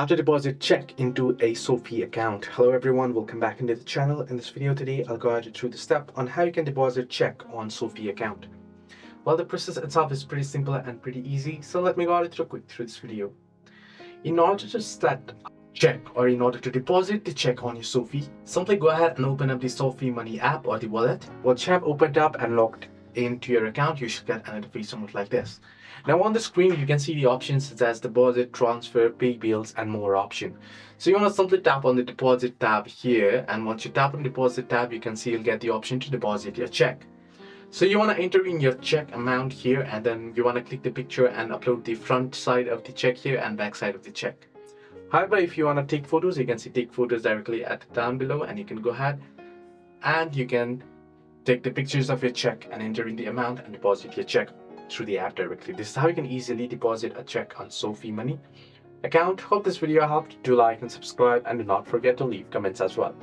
How to deposit check into a SoFi account. Hello everyone, welcome back into the channel. In this video today, I'll guide you through the step on how you can deposit check on SoFi account. Well, the process itself is pretty simple and pretty easy, so let me guide you through this video. In order to start check or in order to deposit the check on your SoFi, simply go ahead and open up the SoFi Money app or the wallet. Once you have opened up and logged into your account, you should get a notification like this. Now on the screen, you can see the options such as deposit, transfer, pay bills, and more option. So you want to simply tap on the deposit tab here, and once you tap on deposit tab, you can see you'll get the option to deposit your check. So you want to enter in your check amount here, and then you want to click the picture and upload the front side of the check here and back side of the check. However, if you want to take photos, you can see take photos directly at down below, and you can go ahead and you can take the pictures of your check and enter in the amount and deposit your check through the app directly. This is how you can easily deposit a check on SoFi Money account. Hope this video helped. Do like and subscribe, and do not forget to leave comments as well.